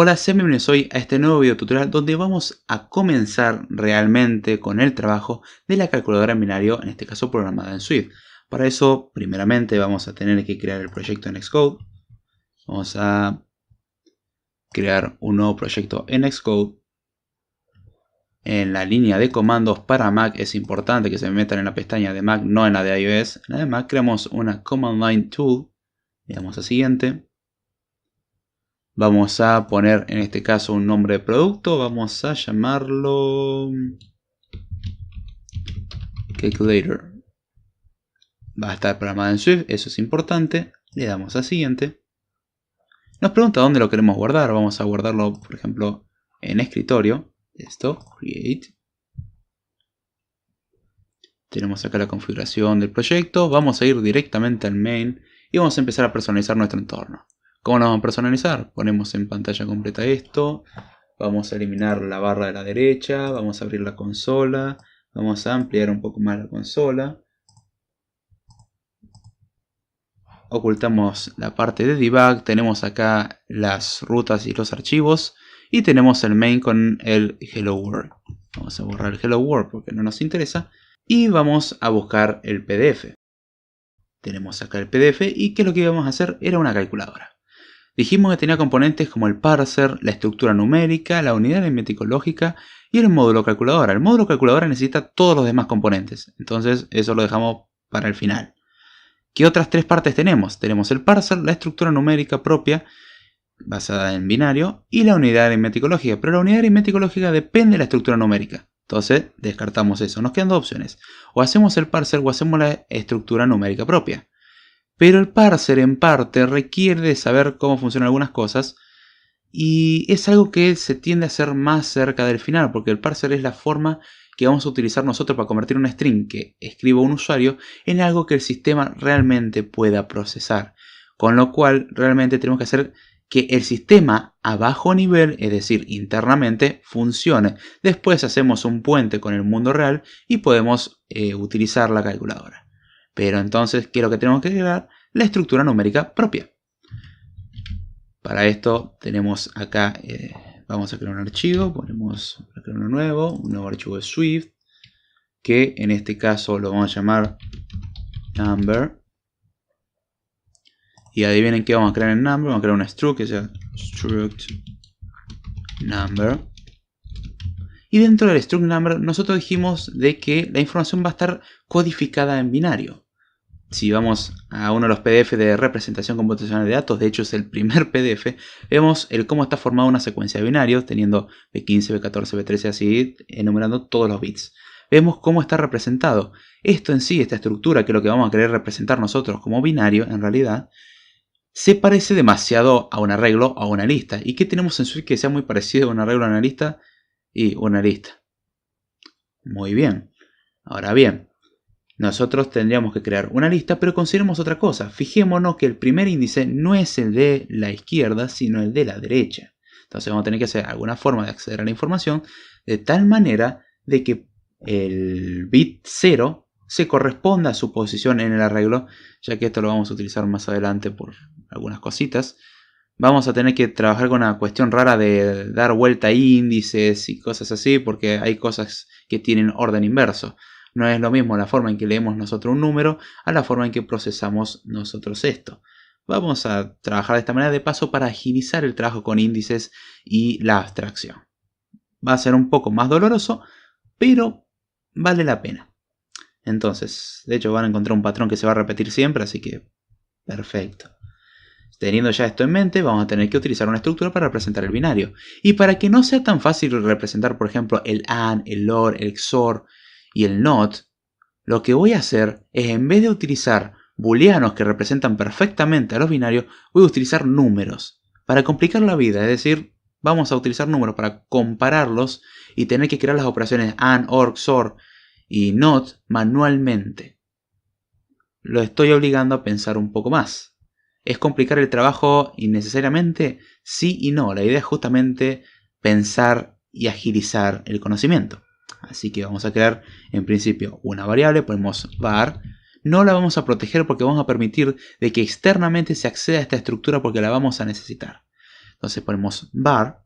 Hola, sean bienvenidos hoy a este nuevo video tutorial donde vamos a comenzar realmente con el trabajo de la calculadora en binario, en este caso programada en Swift. Para eso, primeramente vamos a tener que crear el proyecto en Xcode. Vamos a crear un nuevo proyecto en Xcode. En la línea de comandos para Mac es importante que se metan en la pestaña de Mac, no en la de iOS. En la de Mac creamos una Command Line Tool. Le damos a siguiente. Vamos a poner en este caso un nombre de producto. Vamos a llamarlo Calculator. Va a estar programado en Swift, eso es importante. Le damos a siguiente. Nos pregunta dónde lo queremos guardar. Vamos a guardarlo, por ejemplo, en escritorio. Esto, Create. Tenemos acá la configuración del proyecto. Vamos a ir directamente al main y vamos a empezar a personalizar nuestro entorno. ¿Cómo lo vamos a personalizar? Ponemos en pantalla completa esto. Vamos a eliminar la barra de la derecha. Vamos a abrir la consola. Vamos a ampliar un poco más la consola. Ocultamos la parte de debug. Tenemos acá las rutas y los archivos. Y tenemos el main con el Hello World. Vamos a borrar el Hello World porque no nos interesa. Y vamos a buscar el PDF. Tenemos acá el PDF y que lo que íbamos a hacer era una calculadora. Dijimos que tenía componentes como el parser, la estructura numérica, la unidad aritmético lógica y el módulo calculadora. El módulo calculadora necesita todos los demás componentes, entonces eso lo dejamos para el final. ¿Qué otras tres partes tenemos? Tenemos el parser, la estructura numérica propia, basada en binario, y la unidad aritmético lógica. Pero la unidad aritmético lógica depende de la estructura numérica. Entonces descartamos eso. Nos quedan dos opciones. O hacemos el parser o hacemos la estructura numérica propia. Pero el parser en parte requiere de saber cómo funcionan algunas cosas y es algo que se tiende a hacer más cerca del final, porque el parser es la forma que vamos a utilizar nosotros para convertir una string que escriba un usuario en algo que el sistema realmente pueda procesar. Con lo cual realmente tenemos que hacer que el sistema a bajo nivel, es decir, internamente, funcione. Después hacemos un puente con el mundo real y podemos utilizar la calculadora. Pero entonces, ¿qué es lo que tenemos que crear? La estructura numérica propia. Para esto tenemos acá, vamos a crear un archivo, ponemos a crear un nuevo archivo de Swift, que en este caso lo vamos a llamar number. Y adivinen qué vamos a crear en number, vamos a crear una struct que sea struct number. Y dentro del struct number nosotros dijimos de que la información va a estar codificada en binario. Si vamos a uno de los PDF de representación computacional de datos, de hecho es el primer PDF, vemos cómo está formada una secuencia de binarios, teniendo B15, B14, B13, así, enumerando todos los bits. Vemos cómo está representado. Esto en sí, esta estructura, que es lo que vamos a querer representar nosotros como binario, en realidad, se parece demasiado a un arreglo o a una lista. ¿Y qué tenemos en Swift que sea muy parecido a un arreglo o a una lista? Y una lista. Muy bien. Ahora bien, nosotros tendríamos que crear una lista, pero consideremos otra cosa. Fijémonos que el primer índice no es el de la izquierda, sino el de la derecha. Entonces vamos a tener que hacer alguna forma de acceder a la información de tal manera de que el bit 0 se corresponda a su posición en el arreglo, ya que esto lo vamos a utilizar más adelante por algunas cositas. Vamos a tener que trabajar con una cuestión rara de dar vuelta a índices y cosas así, porque hay cosas que tienen orden inverso. No es lo mismo la forma en que leemos nosotros un número a la forma en que procesamos nosotros esto. Vamos a trabajar de esta manera de paso para agilizar el trabajo con índices y la abstracción. Va a ser un poco más doloroso, pero vale la pena. Entonces, de hecho van a encontrar un patrón que se va a repetir siempre, así que perfecto. Teniendo ya esto en mente, vamos a tener que utilizar una estructura para representar el binario. Y para que no sea tan fácil representar, por ejemplo, el AND, el OR, el XOR y el NOT, lo que voy a hacer es, en vez de utilizar booleanos que representan perfectamente a los binarios, voy a utilizar números para complicar la vida. Es decir, vamos a utilizar números para compararlos y tener que crear las operaciones AND, OR, XOR y NOT manualmente. Lo estoy obligando a pensar un poco más. ¿Es complicar el trabajo innecesariamente? Sí y no. La idea es justamente pensar y agilizar el conocimiento. Así que vamos a crear en principio una variable, ponemos var. No la vamos a proteger porque vamos a permitir de que externamente se acceda a esta estructura porque la vamos a necesitar. Entonces ponemos var,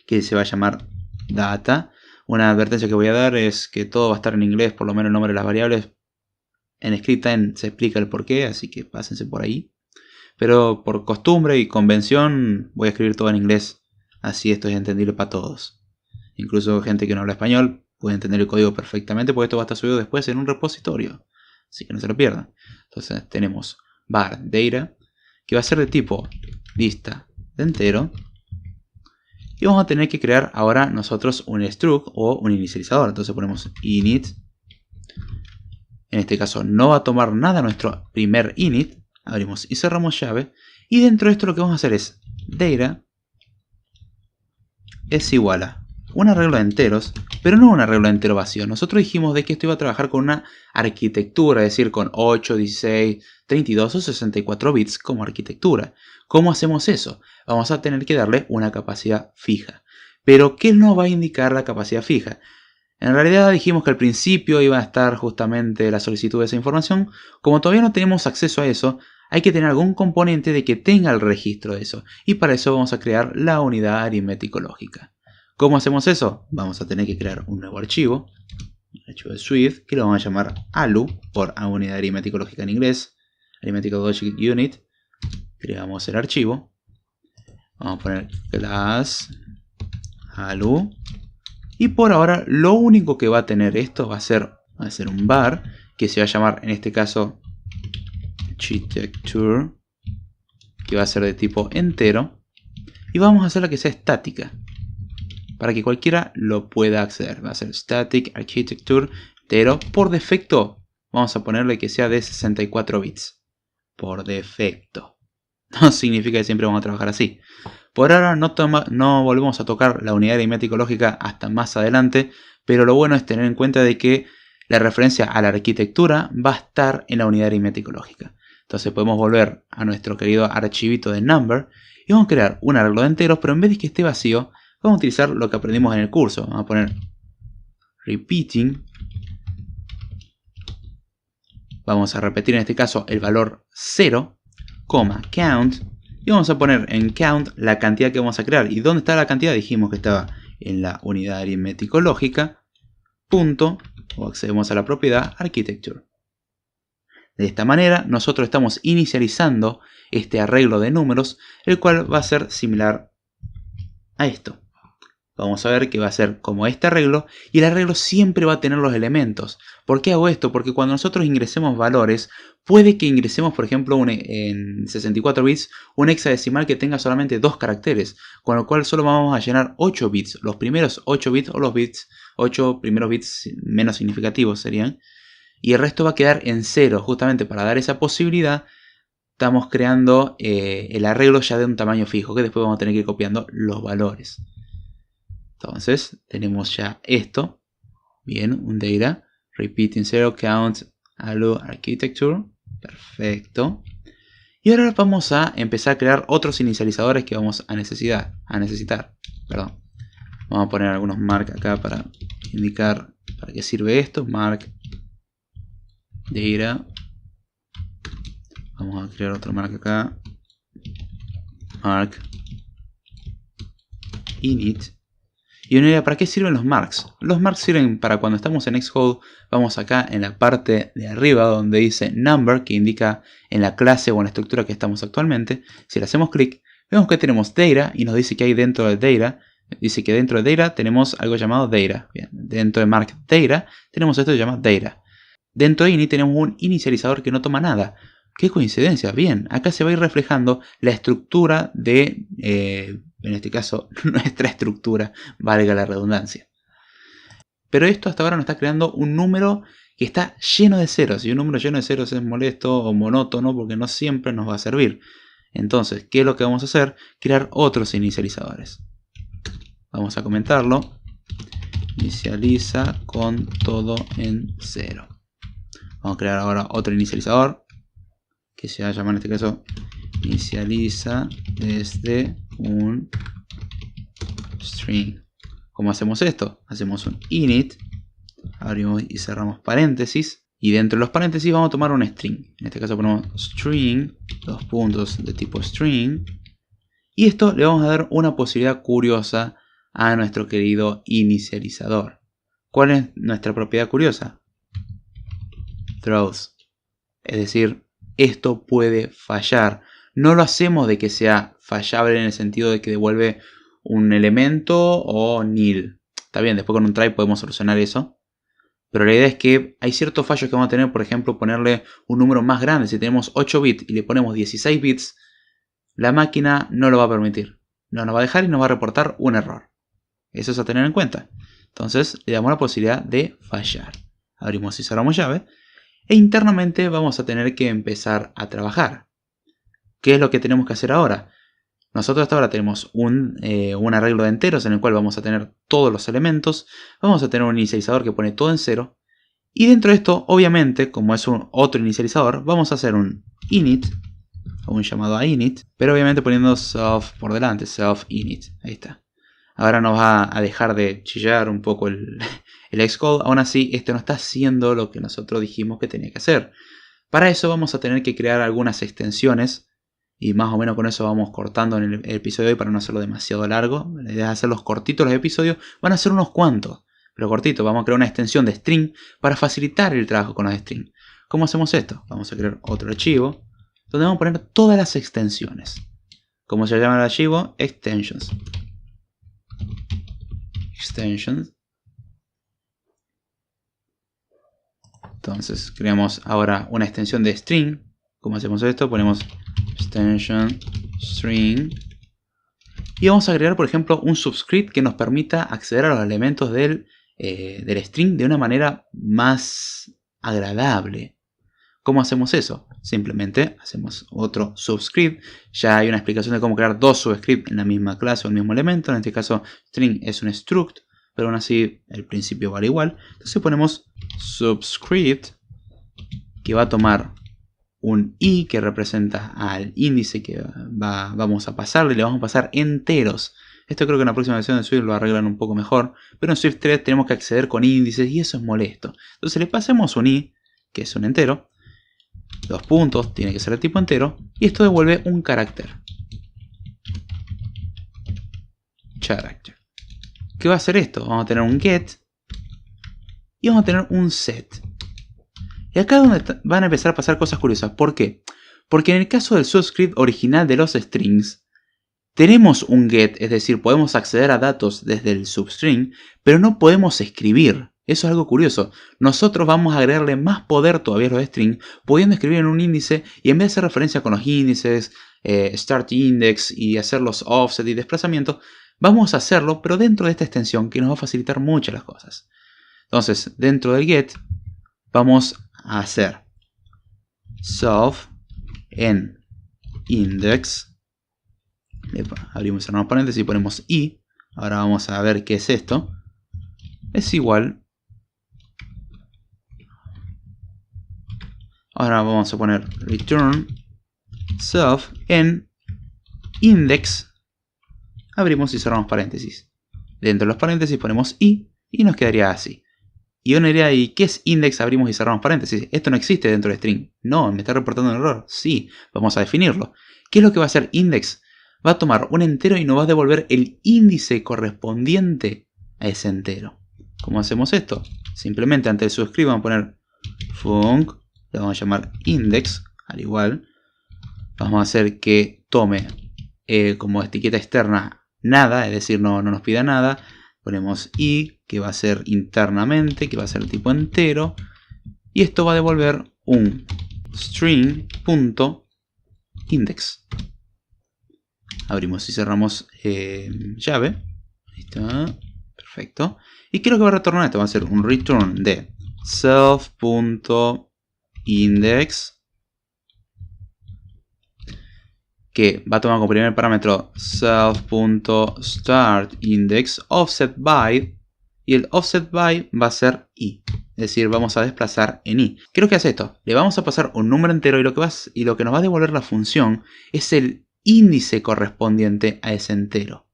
que se va a llamar data. Una advertencia que voy a dar es que todo va a estar en inglés, por lo menos el nombre de las variables. En scriptime se explica el porqué, así que pásense por ahí. Pero por costumbre y convención voy a escribir todo en inglés, así esto es entendible para todos. Incluso gente que no habla español puede entender el código perfectamente, porque esto va a estar subido después en un repositorio, así que no se lo pierdan. Entonces tenemos var data, que va a ser de tipo lista de entero, y vamos a tener que crear ahora nosotros un struct o un inicializador. Entonces ponemos init. En este caso no va a tomar nada nuestro primer init. Abrimos y cerramos llave. Y dentro de esto lo que vamos a hacer es data es igual a un arreglo de enteros, pero no un arreglo de entero vacío. Nosotros dijimos de que esto iba a trabajar con una arquitectura, es decir, con 8, 16, 32 o 64 bits como arquitectura. ¿Cómo hacemos eso? Vamos a tener que darle una capacidad fija. Pero ¿qué nos va a indicar la capacidad fija? En realidad dijimos que al principio iba a estar justamente la solicitud de esa información. Como todavía no tenemos acceso a eso, hay que tener algún componente de que tenga el registro de eso. Y para eso vamos a crear la unidad aritmético-lógica. ¿Cómo hacemos eso? Vamos a tener que crear un nuevo archivo. Un archivo de Swift que lo vamos a llamar ALU por unidad aritmético-lógica en inglés. Arithmetic Logic Unit. Creamos el archivo. Vamos a poner class ALU. Y por ahora lo único que va a tener esto va a ser un var que se va a llamar en este caso architecture, que va a ser de tipo entero, y vamos a hacerla que sea estática para que cualquiera lo pueda acceder. Va a ser static architecture entero. Por defecto vamos a ponerle que sea de 64 bits. Por defecto. No significa que siempre vamos a trabajar así. Por ahora no volvemos a tocar la unidad aritmético-lógica hasta más adelante, pero lo bueno es tener en cuenta de que la referencia a la arquitectura va a estar en la unidad aritmético-lógica. Entonces podemos volver a nuestro querido archivito de number y vamos a crear un arreglo de enteros, pero en vez de que esté vacío, vamos a utilizar lo que aprendimos en el curso. Vamos a poner repeating. Vamos a repetir en este caso el valor 0, count. Y vamos a poner en count la cantidad que vamos a crear. ¿Y dónde está la cantidad? Dijimos que estaba en la unidad aritmético-lógica. Punto, o accedemos a la propiedad architecture. De esta manera nosotros estamos inicializando este arreglo de números, el cual va a ser similar a esto. Vamos a ver que va a ser como este arreglo, y el arreglo siempre va a tener los elementos. ¿Por qué hago esto? Porque cuando nosotros ingresemos valores, puede que ingresemos, por ejemplo, en 64 bits, un hexadecimal que tenga solamente 2 caracteres, con lo cual solo vamos a llenar 8 bits, los primeros 8 bits o los 8 primeros bits menos significativos serían, y el resto va a quedar en 0, justamente para dar esa posibilidad. Estamos creando el arreglo ya de un tamaño fijo, que después vamos a tener que ir copiando los valores. Entonces tenemos ya esto. Bien, un data. Repeating 0, count, ALU, architecture. Perfecto. Y ahora vamos a empezar a crear otros inicializadores que vamos a necesitar. Perdón. Vamos a poner algunos mark acá para indicar para qué sirve esto. Mark data. Vamos a crear otro mark acá. Mark init. Y una idea, ¿para qué sirven los marks? Los marks sirven para cuando estamos en Xcode, vamos acá en la parte de arriba donde dice number, que indica en la clase o en la estructura que estamos actualmente. Si le hacemos clic, vemos que tenemos data y nos dice que hay dentro de data. Dice que dentro de data tenemos algo llamado data. Bien, dentro de mark data tenemos esto que se llama data. Dentro de init tenemos un inicializador que no toma nada. ¡Qué coincidencia! Bien, acá se va a ir reflejando la estructura de... en este caso, nuestra estructura, valga la redundancia. Pero esto hasta ahora nos está creando un número que está lleno de ceros. Y un número lleno de ceros es molesto o monótono porque no siempre nos va a servir. Entonces, ¿qué es lo que vamos a hacer? Crear otros inicializadores. Vamos a comentarlo. Inicializa con todo en 0. Vamos a crear ahora otro inicializador, que se va a llamar en este caso inicializa desde un string. ¿Cómo hacemos esto? Hacemos un init, abrimos y cerramos paréntesis, y dentro de los paréntesis vamos a tomar un string. En este caso ponemos string, 2 puntos de tipo string, Y esto le vamos a dar una posibilidad curiosa a nuestro querido inicializador. ¿Cuál es nuestra propiedad curiosa? Throws. Es decir, esto puede fallar. No lo hacemos de que sea fallable en el sentido de que devuelve un elemento o nil. Está bien, después con un try podemos solucionar eso. Pero la idea es que hay ciertos fallos que vamos a tener, por ejemplo, ponerle un número más grande. Si tenemos 8 bits y le ponemos 16 bits, la máquina no lo va a permitir. No nos va a dejar y nos va a reportar un error. Eso es a tener en cuenta. Entonces le damos la posibilidad de fallar. Abrimos y cerramos llave. E internamente vamos a tener que empezar a trabajar. ¿Qué es lo que tenemos que hacer ahora? Nosotros hasta ahora tenemos un arreglo de enteros en el cual vamos a tener todos los elementos. Vamos a tener un inicializador que pone todo en cero. Y dentro de esto, obviamente, como es otro inicializador, vamos a hacer un init, o un llamado a init, pero obviamente poniendo self por delante, self init. Ahí está. Ahora nos va a dejar de chillar un poco el Xcode. Aún así, esto no está haciendo lo que nosotros dijimos que tenía que hacer. Para eso vamos a tener que crear algunas extensiones. Y más o menos con eso vamos cortando en el episodio de hoy para no hacerlo demasiado largo. La idea es hacerlos cortitos los episodios. Van a ser unos cuantos, pero cortitos. Vamos a crear una extensión de string para facilitar el trabajo con los strings. ¿Cómo hacemos esto? Vamos a crear otro archivo donde vamos a poner todas las extensiones. ¿Cómo se llama el archivo? Extensions. Extensions. Entonces creamos ahora una extensión de string. ¿Cómo hacemos esto? Ponemos extension string y vamos a agregar, por ejemplo, un subscript que nos permita acceder a los elementos del string de una manera más agradable. ¿Cómo hacemos eso? Simplemente hacemos otro subscript. Ya hay una explicación de cómo crear dos subscripts en la misma clase o el mismo elemento. En este caso, string es un struct, pero aún así el principio vale igual. Entonces ponemos subscript, que va a tomar un i que representa al índice que vamos a pasarle. Le vamos a pasar enteros. Esto creo que en la próxima versión de Swift lo arreglan un poco mejor. Pero en Swift 3 tenemos que acceder con índices y eso es molesto. Entonces le pasamos un i, que es un entero. 2 puntos, tiene que ser de tipo entero. Y esto devuelve un carácter. Character. ¿Qué va a hacer esto? Vamos a tener un get. Y vamos a tener un set. Y acá es donde van a empezar a pasar cosas curiosas. ¿Por qué? Porque en el caso del subscript original de los strings, tenemos un get, es decir, podemos acceder a datos desde el substring, pero no podemos escribir. Eso es algo curioso. Nosotros vamos a agregarle más poder todavía a los strings, pudiendo escribir en un índice y en vez de hacer referencia con los índices, start index y hacer los offset y desplazamientos, vamos a hacerlo, pero dentro de esta extensión que nos va a facilitar mucho las cosas. Entonces, dentro del get, vamos a hacer self en index, abrimos y cerramos paréntesis y ponemos i. Ahora vamos a ver qué es esto. Es igual. Ahora vamos a poner return self en index, abrimos y cerramos paréntesis. Dentro de los paréntesis ponemos i y nos quedaría así. Y uno diría, ¿y qué es index? Abrimos y cerramos paréntesis. Esto no existe dentro de string. No, me está reportando un error. Sí, vamos a definirlo. ¿Qué es lo que va a hacer index? Va a tomar un entero y nos va a devolver el índice correspondiente a ese entero. ¿Cómo hacemos esto? Simplemente antes del subscript vamos a poner func, le vamos a llamar index, al igual. Vamos a hacer que tome como etiqueta externa nada, es decir, no nos pida nada. Ponemos i, que va a ser internamente, que va a ser tipo entero. Y esto va a devolver un string.index. Abrimos y cerramos llave. Ahí está. Perfecto. ¿Y qué es lo que va a retornar esto? Va a ser un return de self.index, que va a tomar como primer parámetro self.startIndex offset by, y el offset by va a ser i, es decir, vamos a desplazar en i. ¿Qué es lo que hace esto? Le vamos a pasar un número entero y lo que nos va a devolver la función es el índice correspondiente a ese entero.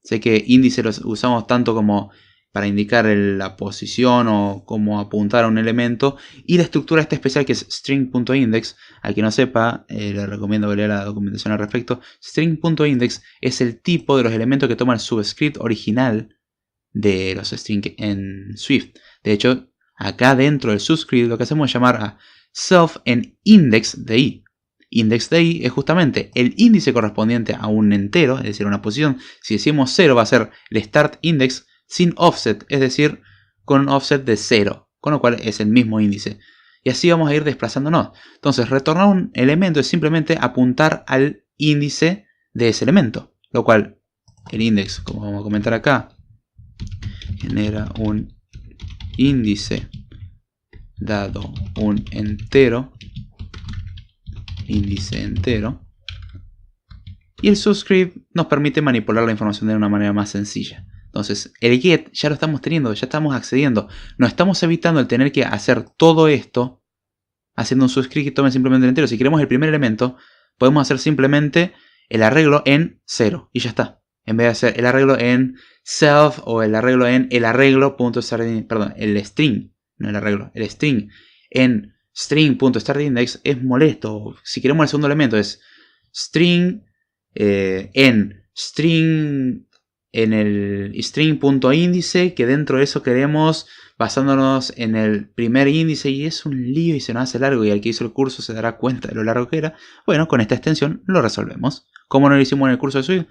Sé que índice lo usamos tanto como para indicar la posición o cómo apuntar a un elemento, y la estructura esta especial que es string.index. Al que no sepa, le recomiendo que lea la documentación al respecto. String.index es el tipo de los elementos que toma el subscript original de los strings en Swift. De hecho, acá dentro del subscript lo que hacemos es llamar a self en index de i. Index de i es justamente el índice correspondiente a un entero, es decir, una posición. Si decimos 0 va a ser el start index sin offset, es decir, con un offset de 0, con lo cual es el mismo índice. Y así vamos a ir desplazándonos. Entonces, retornar un elemento es simplemente apuntar al índice de ese elemento, lo cual el index, como vamos a comentar acá, genera un índice dado un entero, índice entero, y el subscript nos permite manipular la información de una manera más sencilla. Entonces el get ya lo estamos teniendo, ya estamos accediendo, no estamos evitando el tener que hacer todo esto haciendo un subscript que tome simplemente el entero. Si queremos el primer elemento, podemos hacer simplemente el arreglo en 0 y ya está, en vez de hacer el arreglo en self o el arreglo en el arreglo.startIndex, perdón, el string, no el arreglo, el string en string.startIndex es molesto. Si queremos el segundo elemento es string en string en el string.índice, que dentro de eso queremos basándonos en el primer índice, y es un lío y se nos hace largo, y al que hizo el curso se dará cuenta de lo largo que era. Bueno, con esta extensión lo resolvemos. ¿Cómo no lo hicimos en el curso de Swift?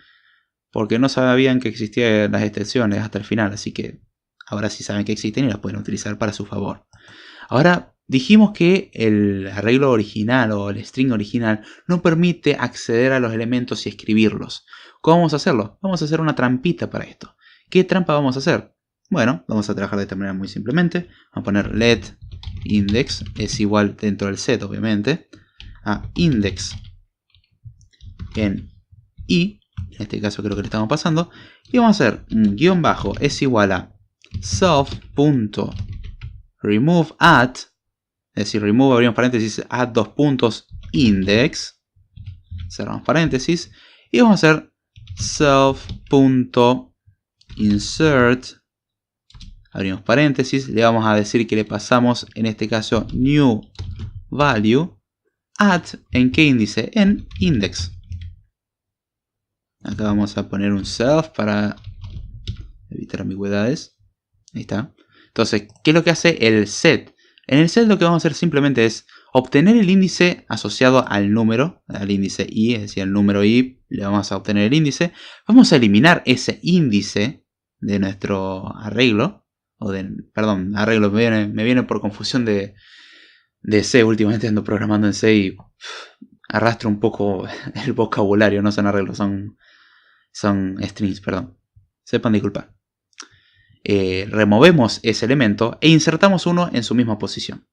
Porque no sabían que existían las extensiones hasta el final, así que ahora sí saben que existen y las pueden utilizar para su favor. Ahora, dijimos que el arreglo original o el string original no permite acceder a los elementos y escribirlos. ¿Cómo vamos a hacerlo? Vamos a hacer una trampita para esto. ¿Qué trampa vamos a hacer? Bueno, vamos a trabajar de esta manera muy simplemente. Vamos a poner let index es igual dentro del set, obviamente, a index en i. En este caso creo que le estamos pasando. Y vamos a hacer un guión bajo es igual a self.remove at, es decir, remove, abrimos paréntesis, at dos puntos, index, cerramos paréntesis, y vamos a hacer self.insert, abrimos paréntesis, le vamos a decir que le pasamos, en este caso, new value, at, ¿en qué índice? En index. Acá vamos a poner un self para evitar ambigüedades. Ahí está. Entonces, ¿qué es lo que hace el set? En el set lo que vamos a hacer simplemente es obtener el índice asociado al número, al índice i, es decir, al número i, le vamos a obtener el índice. Vamos a eliminar ese índice de nuestro arreglo, perdón, arreglo, me viene por confusión de C, últimamente ando programando en C y arrastro un poco el vocabulario, no son arreglos, son strings, perdón. Sepan disculpar. Removemos ese elemento e insertamos uno en su misma posición.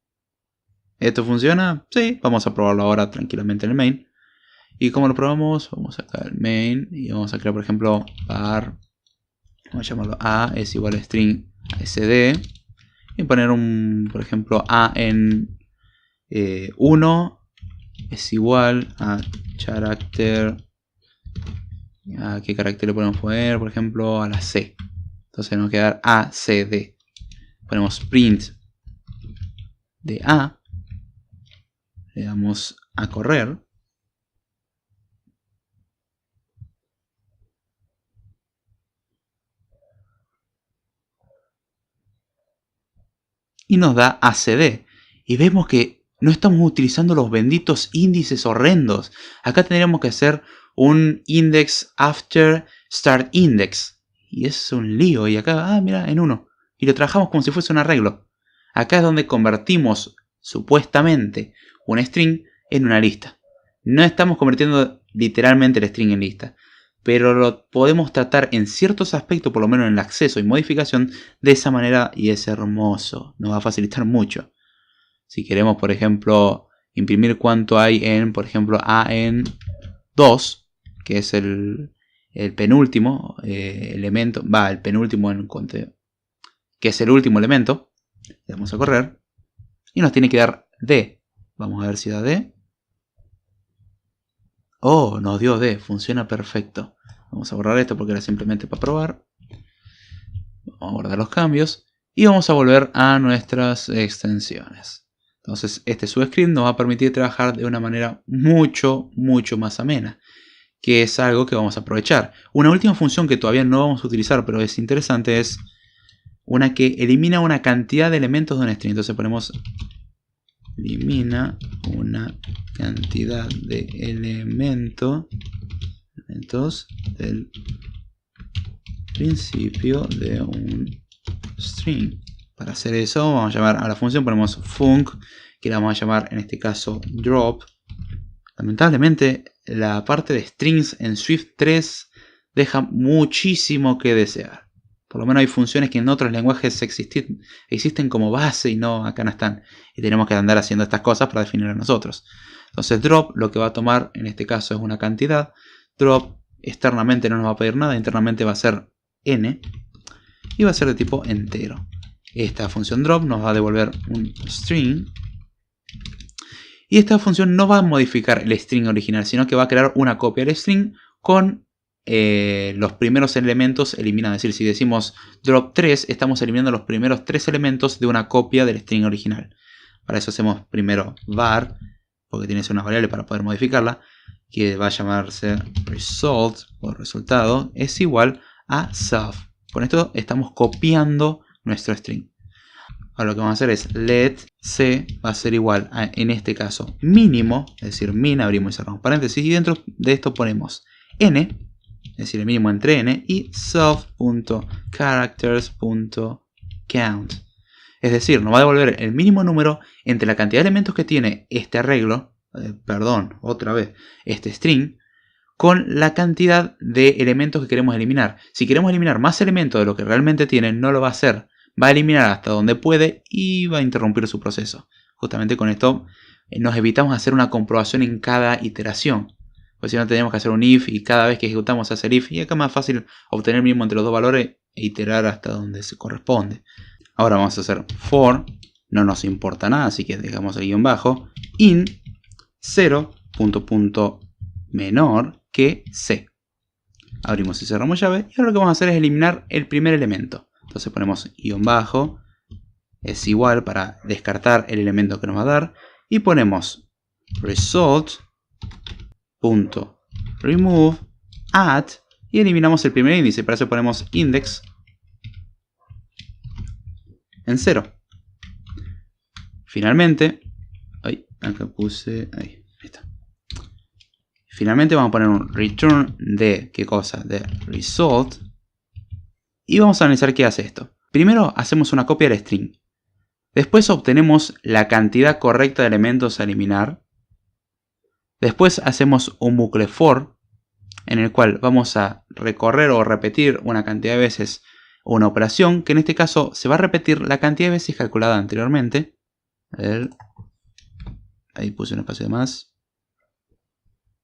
¿Esto funciona? Sí, vamos a probarlo ahora tranquilamente en el main. ¿Y cómo lo probamos? Vamos a sacar el main y vamos a crear, por ejemplo, var, vamos a llamarlo a es igual a string sd, y poner por ejemplo, a en 1 es igual a carácter. ¿A qué carácter le podemos poner? Por ejemplo, a la C. Entonces nos va a quedar ACD. Ponemos print de A. Le damos a correr. Y nos da ACD. Y vemos que no estamos utilizando los benditos índices horrendos. Acá tendríamos que hacer un index after start index. Y es un lío. Y acá, mira, en 1. Y lo trabajamos como si fuese un arreglo. Acá es donde convertimos supuestamente un string en una lista. No estamos convirtiendo literalmente el string en lista, pero lo podemos tratar en ciertos aspectos, por lo menos en el acceso y modificación, de esa manera, y es hermoso. Nos va a facilitar mucho. Si queremos, por ejemplo, imprimir cuánto hay en, por ejemplo, a en 2, que es el penúltimo elemento, el penúltimo en conteo, que es el último elemento, le damos a correr y nos tiene que dar D. Vamos a ver si da D. Oh, nos dio D, funciona perfecto. Vamos a borrar esto porque era simplemente para probar. vamos a guardar los cambios y vamos a volver a nuestras extensiones. Entonces este subscript nos va a permitir trabajar de una manera mucho más amena, que es algo que vamos a aprovechar. Una última función que todavía no vamos a utilizar, pero es interesante, es una que elimina una cantidad de elementos de un string. Entonces ponemos elimina una cantidad de elementos del principio de un string. Para hacer eso vamos a llamar a la función, ponemos func, que la vamos a llamar en este caso drop. Lamentablemente la parte de strings en Swift 3 deja muchísimo que desear. Por lo menos hay funciones que en otros lenguajes existen como base y no, acá no están. Y tenemos que andar haciendo estas cosas para definirlas nosotros. Entonces drop lo que va a tomar en este caso es una cantidad. Drop externamente no nos va a pedir nada, internamente va a ser n. Y va a ser de tipo entero. Esta función drop nos va a devolver un string. Y esta función no va a modificar el string original, sino que va a crear una copia del string con los primeros elementos eliminados. Es decir, si decimos drop 3, estamos eliminando los primeros 3 elementos de una copia del string original. Para eso hacemos primero var, porque tiene que ser una variable para poder modificarla, que va a llamarse result, o resultado, es igual a self. Con esto estamos copiando nuestro string. Ahora lo que vamos a hacer es let c va a ser igual a, en este caso, mínimo, es decir, min, abrimos y cerramos paréntesis, y dentro de esto ponemos n, es decir, el mínimo entre n, y self.characters.count. Es decir, nos va a devolver el mínimo número entre la cantidad de elementos que tiene este arreglo, este string, con la cantidad de elementos que queremos eliminar. Si queremos eliminar más elementos de lo que realmente tiene, no lo va a hacer. Va a eliminar hasta donde puede y va a interrumpir su proceso. Justamente con esto nos evitamos hacer una comprobación en cada iteración. Pues si no, tenemos que hacer un if y cada vez que ejecutamos hacer if. Y acá es más fácil obtener el mínimo entre los dos valores e iterar hasta donde se corresponde. Ahora vamos a hacer for. No nos importa nada, así que dejamos el guión bajo. In 0, punto menor que c. Abrimos y cerramos llave. Y ahora lo que vamos a hacer es eliminar el primer elemento. Entonces ponemos guión bajo. Es igual para descartar el elemento que nos va a dar. Y ponemos result.remove add. Y eliminamos el primer índice. Para eso ponemos index en 0. Finalmente. Acá puse. Ahí está. Finalmente vamos a poner un return de, ¿qué cosa? De result. Y vamos a analizar qué hace esto. Primero hacemos una copia del string. Después obtenemos la cantidad correcta de elementos a eliminar. Después hacemos un bucle for, en el cual vamos a recorrer o repetir una cantidad de veces una operación, que en este caso se va a repetir la cantidad de veces calculada anteriormente. A ver. Ahí puse un espacio de más.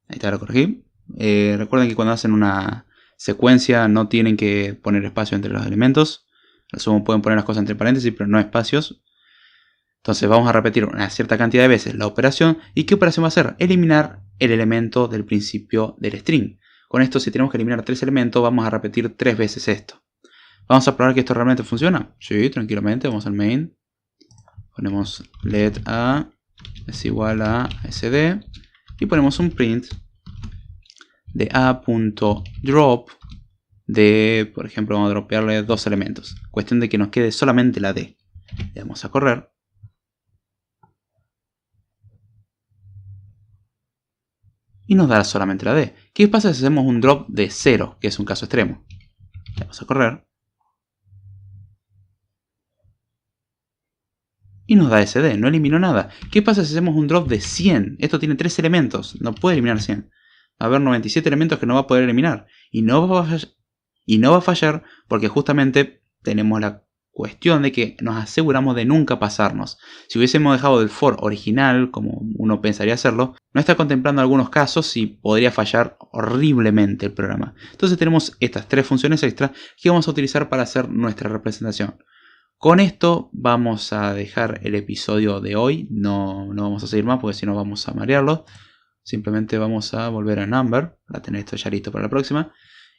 Ahí está, lo corregí. Recuerden que cuando hacen una secuencia no tienen que poner espacio entre los elementos. Al sumo pueden poner las cosas entre paréntesis, pero no espacios. Entonces vamos a repetir una cierta cantidad de veces la operación. ¿Y qué operación va a hacer? Eliminar el elemento del principio del string. Con esto, si tenemos que eliminar 3 elementos, vamos a repetir 3 veces esto. ¿Vamos a probar que esto realmente funciona? Sí, tranquilamente. Vamos al main. Ponemos let a es igual a sd. Y ponemos un print de a.drop de, por ejemplo, vamos a dropearle 2 elementos. Cuestión de que nos quede solamente la d. Le vamos a correr. Y nos dará solamente la d. ¿Qué pasa si hacemos un drop de 0, que es un caso extremo? Le vamos a correr. Y nos da SD, no eliminó nada. ¿Qué pasa si hacemos un drop de 100? Esto tiene 3 elementos, no puede eliminar 100. Va a haber 97 elementos que no va a poder eliminar. Y no va a fallar porque justamente tenemos la cuestión de que nos aseguramos de nunca pasarnos. Si hubiésemos dejado el for original, como uno pensaría hacerlo, no está contemplando algunos casos y podría fallar horriblemente el programa. Entonces tenemos estas 3 funciones extra que vamos a utilizar para hacer nuestra representación. Con esto vamos a dejar el episodio de hoy. No vamos a seguir más porque si no vamos a marearlo. Simplemente vamos a volver a Number para tener esto ya listo para la próxima.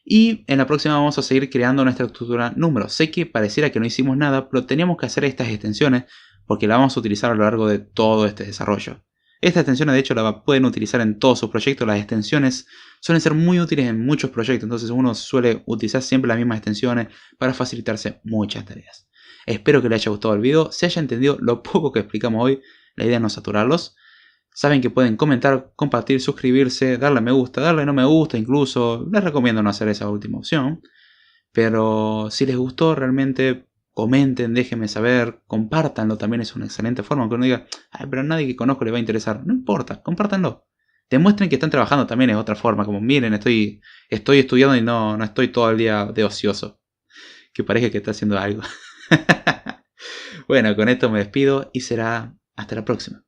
Y en la próxima vamos a seguir creando nuestra estructura número. Sé que pareciera que no hicimos nada, pero teníamos que hacer estas extensiones porque la vamos a utilizar a lo largo de todo este desarrollo. Estas extensiones de hecho la pueden utilizar en todos sus proyectos. Las extensiones suelen ser muy útiles en muchos proyectos, entonces uno suele utilizar siempre las mismas extensiones para facilitarse muchas tareas. Espero que les haya gustado el video, se haya entendido lo poco que explicamos hoy. La idea es no saturarlos. Saben que pueden comentar, compartir, suscribirse, darle a me gusta, darle no me gusta incluso. Les recomiendo no hacer esa última opción. Pero si les gustó realmente, comenten, déjenme saber, compártanlo, también es una excelente forma. Aunque uno diga, ay, pero a nadie que conozco le va a interesar. No importa, compártanlo. Demuestren que están trabajando también es otra forma. Como miren, estoy estudiando y no estoy todo el día de ocioso. Que parezca que está haciendo algo. Bueno, con esto me despido y será hasta la próxima.